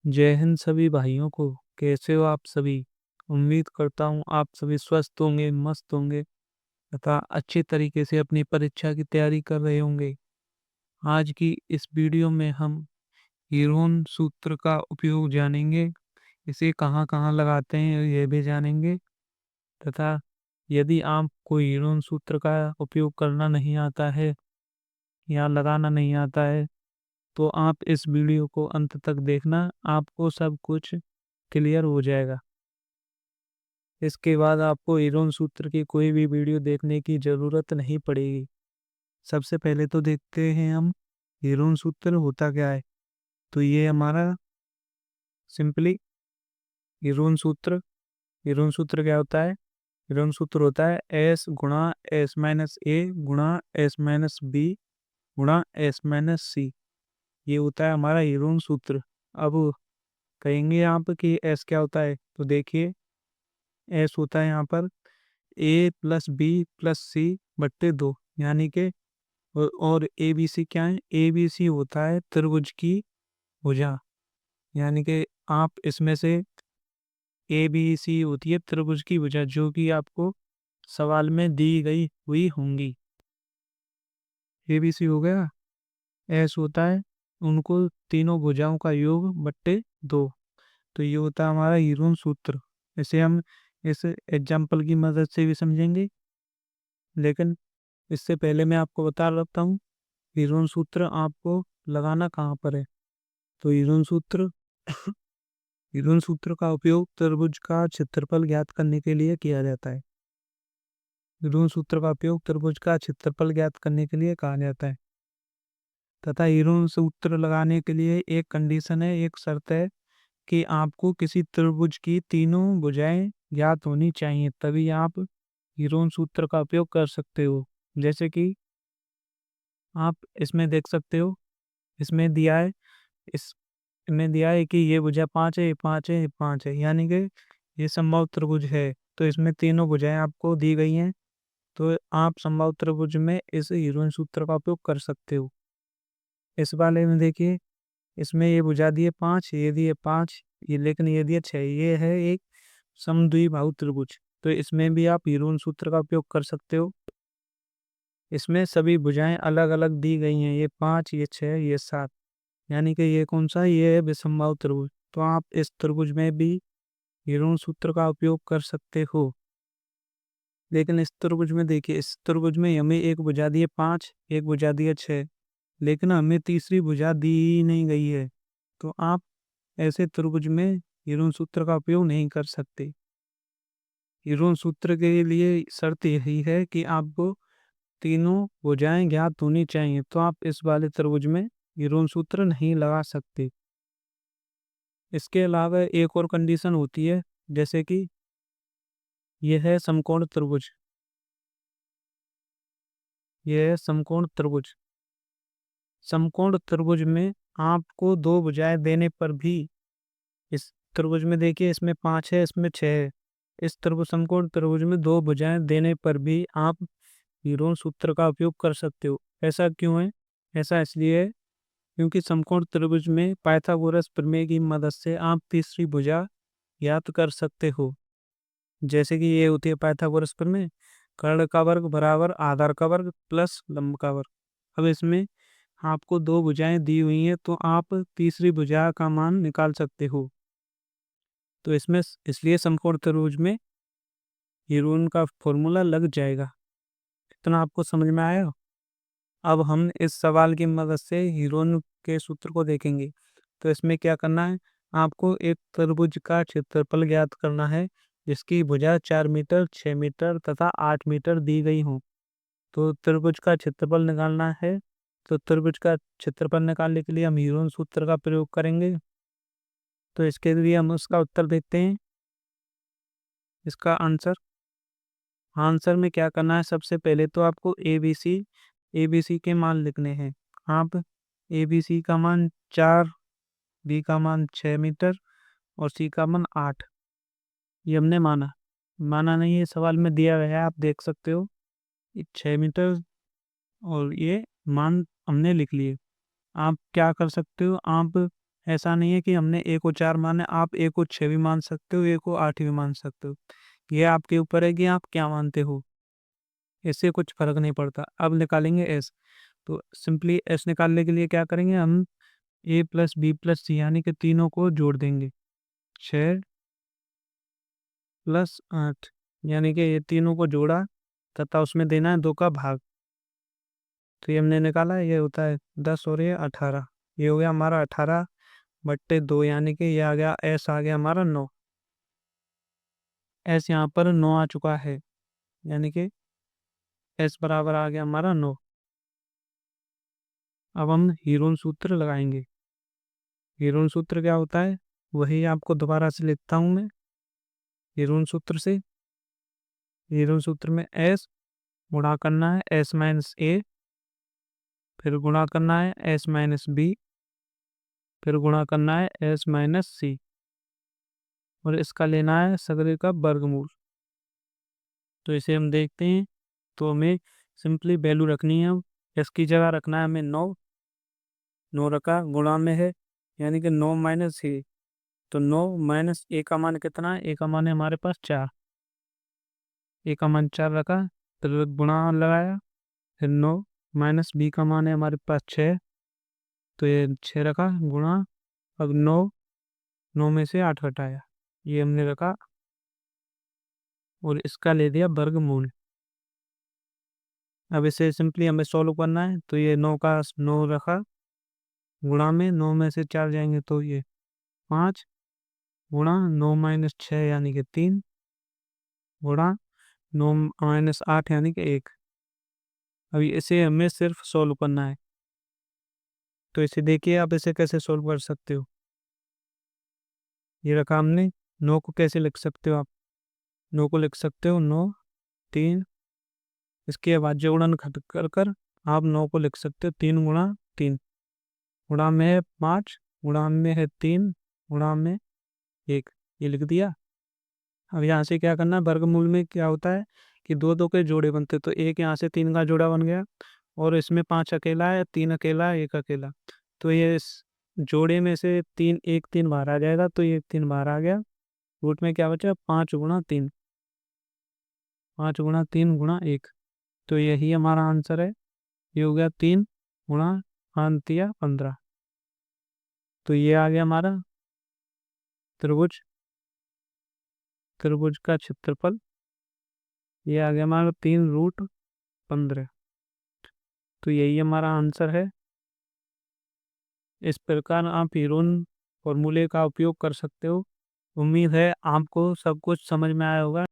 जय हिंद सभी भाइयों को। कैसे हो आप सभी? उम्मीद करता हूँ आप सभी स्वस्थ होंगे, मस्त होंगे तथा अच्छे तरीके से अपनी परीक्षा की तैयारी कर रहे होंगे। आज की इस वीडियो में हम हीरोन सूत्र का उपयोग जानेंगे। इसे कहाँ कहाँ लगाते हैं यह भी जानेंगे तथा यदि आपको हीरोन सूत्र का उपयोग करना नहीं आता है या लगाना नहीं आता है तो आप इस वीडियो को अंत तक देखना, आपको सब कुछ क्लियर हो जाएगा। इसके बाद आपको हीरोन सूत्र की कोई भी वीडियो देखने की ज़रूरत नहीं पड़ेगी। सबसे पहले तो देखते हैं हम हीरोन सूत्र होता क्या है। तो ये हमारा सिंपली हीरोन सूत्र क्या होता है? हीरोन सूत्र होता है एस गुणा एस माइनस ए गुणा एस माइनस बी गुणा एस माइनस सी। ये होता है हमारा हीरोन सूत्र। अब कहेंगे आप कि एस क्या होता है, तो देखिए एस होता है यहाँ पर ए प्लस बी प्लस सी बट्टे दो, यानी कि और ए बी सी क्या है? ए बी सी होता है त्रिभुज की भुजा, यानी कि आप इसमें से ए बी सी होती है त्रिभुज की भुजा जो कि आपको सवाल में दी गई हुई होंगी। ए बी सी हो गया। एस होता है उनको तीनों भुजाओं का योग बट्टे दो। तो ये होता है हमारा हीरोन सूत्र। इसे हम इस एग्जाम्पल की मदद से भी समझेंगे, लेकिन इससे पहले मैं आपको बता रखता हूँ हीरोन सूत्र आपको लगाना कहाँ पर है। तो हीरोन सूत्र का उपयोग त्रिभुज का क्षेत्रफल ज्ञात करने के लिए किया जाता है। हीरोन सूत्र का उपयोग त्रिभुज का क्षेत्रफल ज्ञात करने के लिए कहा जाता है तथा हीरोन सूत्र लगाने के लिए एक कंडीशन है, एक शर्त है कि आपको किसी त्रिभुज की तीनों भुजाएं ज्ञात होनी चाहिए, तभी आप हीरोन सूत्र का उपयोग कर सकते हो। जैसे कि आप इसमें देख सकते हो, इसमें दिया है इसमें दिया है कि ये भुजा 5 है, ये 5 है, ये 5 है, यानी कि ये समबाहु त्रिभुज है। तो इसमें तीनों भुजाएं आपको दी गई हैं, तो आप समबाहु त्रिभुज में इस हीरोइन सूत्र का उपयोग कर सकते हो। इस वाले में देखिए, इसमें ये भुजा दिए 5, ये दिए 5, ये लेकिन ये दिए 6। ये है एक समद्विबाहु त्रिभुज, तो इसमें भी आप हीरोइन सूत्र का उपयोग कर सकते हो। इसमें सभी भुजाएं अलग अलग दी गई हैं, ये 5, ये 6, ये 7, यानी कि ये कौन सा? ये है विषमबाहु त्रिभुज। तो आप इस त्रिभुज में भी हीरोन सूत्र का उपयोग कर सकते हो। लेकिन इस त्रिभुज में देखिए, इस त्रिभुज में हमें एक भुजा दी है 5, एक भुजा दी है 6, लेकिन हमें तीसरी भुजा दी ही नहीं गई है। तो आप ऐसे त्रिभुज में हीरोन सूत्र का उपयोग नहीं कर सकते। हीरोन सूत्र के लिए शर्त यही है कि आपको तीनों भुजाएं ज्ञात होनी चाहिए, तो आप इस वाले त्रिभुज में हीरोन सूत्र नहीं लगा सकते। इसके अलावा एक और कंडीशन होती है, जैसे कि यह है समकोण त्रिभुज। यह है समकोण त्रिभुज। समकोण त्रिभुज में आपको दो भुजाएं देने पर भी, इस त्रिभुज में देखिए इसमें 5 है, इसमें 6 है। इस त्रिभुज समकोण त्रिभुज में दो भुजाएं देने पर भी आप हीरोन सूत्र का उपयोग कर सकते हो। ऐसा क्यों है? ऐसा इसलिए है क्योंकि समकोण त्रिभुज में पाइथागोरस प्रमेय की मदद से आप तीसरी भुजा ज्ञात कर सकते हो। जैसे कि ये होती है पाइथागोरस प्रमेय, कर्ण का वर्ग बराबर आधार का वर्ग प्लस लंब का वर्ग। अब इसमें आपको दो भुजाएं दी हुई हैं, तो आप तीसरी भुजा का मान निकाल सकते हो। तो इसमें इसलिए समकोण त्रिभुज में हीरोन का फॉर्मूला लग जाएगा। इतना आपको समझ में आया? अब हम इस सवाल की मदद से हीरोन के सूत्र को देखेंगे। तो इसमें क्या करना है, आपको एक त्रिभुज का क्षेत्रफल ज्ञात करना है जिसकी भुजा 4 मीटर, 6 मीटर तथा 8 मीटर दी गई हो। तो त्रिभुज का क्षेत्रफल निकालना है। तो त्रिभुज का क्षेत्रफल निकालने के लिए हम हीरोन सूत्र का प्रयोग करेंगे। तो इसके लिए हम उसका उत्तर देखते हैं। इसका आंसर में क्या करना है, सबसे पहले तो आपको ए बी सी के मान लिखने हैं। आप ए बी सी का मान 4, बी का मान 6 मीटर और सी का मान 8, ये हमने माना। माना नहीं है, सवाल में दिया गया है, आप देख सकते हो। ये 6 मीटर और ये मान हमने लिख लिए। आप क्या कर सकते हो, आप ऐसा नहीं है कि हमने ए को 4 माना, आप ए को 6 भी मान सकते हो, ए को 8 भी मान सकते हो। ये आपके ऊपर है कि आप क्या मानते हो, इससे कुछ फ़र्क नहीं पड़ता। अब निकालेंगे एस, तो सिंपली एस निकालने के लिए क्या करेंगे हम, ए प्लस बी प्लस सी यानी कि तीनों को जोड़ देंगे। 6 प्लस 8 यानी कि ये तीनों को जोड़ा तथा उसमें देना है 2 का भाग। तो ये हमने निकाला, ये होता है 10 और ये 18। ये हो गया हमारा 18/2 यानी कि ये आ गया, एस आ गया हमारा 9। एस यहाँ पर 9 आ चुका है, यानी कि एस बराबर आ गया हमारा 9। अब हम हीरोन सूत्र लगाएंगे। हीरोन सूत्र क्या होता है, वही आपको दोबारा से लिखता हूँ मैं। हीरोन सूत्र से, हीरोन सूत्र में एस गुणा करना है एस माइनस ए, फिर गुणा करना है एस माइनस बी, फिर गुणा करना है एस माइनस सी, और इसका लेना है सगरे का वर्गमूल। तो इसे हम देखते हैं, तो हमें सिंपली वैल्यू रखनी है। एस की जगह रखना है हमें 9, 9 रखा, गुणा में है यानी कि 9 माइनस सी। तो 9 माइनस ए का मान कितना है, ए का मान है हमारे पास 4, ए का मान 4 रखा, तो गुणा लगाया, फिर 9 माइनस बी का मान है हमारे पास 6, तो ये 6 रखा गुणा। अब 9 में से 8 घटाया, ये हमने रखा और इसका ले दिया वर्गमूल। अब इसे सिंपली हमें सॉल्व करना है, तो ये 9 का 9 रखा, गुणा में 9 में से 4 जाएंगे तो ये 5, गुणा 9 माइनस 6 यानी कि 3, गुणा 9 माइनस 8 यानी कि 1। अभी इसे हमें सिर्फ सॉल्व करना है, तो इसे देखिए आप इसे कैसे सॉल्व कर सकते हो। ये रखा हमने, 9 को कैसे लिख सकते हो आप, 9 को लिख सकते हो 9 3, इसके अभाज्य गुणन घट कर कर आप 9 को लिख सकते हो 3 गुणा 3, गुणा में है 5, गुणा में है 3, गुणा में 1, ये लिख दिया। अब यहाँ से क्या करना है, वर्गमूल में क्या होता है कि दो दो के जोड़े बनते हैं, तो एक यहाँ से 3 का जोड़ा बन गया, और इसमें 5 अकेला है, 3 अकेला है, 1 अकेला। तो ये इस जोड़े में से 3, 1 3 बाहर आ जाएगा, तो ये 3 बाहर आ गया। रूट में क्या बचा, 5 गुणा 3, 5 गुणा 3 गुणा 1। तो यही हमारा आंसर है। ये हो गया 3 गुणा 5 × 15। तो ये आ गया हमारा त्रिभुज, त्रिभुज का क्षेत्रफल। ये आ गया हमारा 3√15। तो यही हमारा आंसर है। इस प्रकार आप हीरोन फॉर्मूले का उपयोग कर सकते हो। उम्मीद है आपको सब कुछ समझ में आया होगा।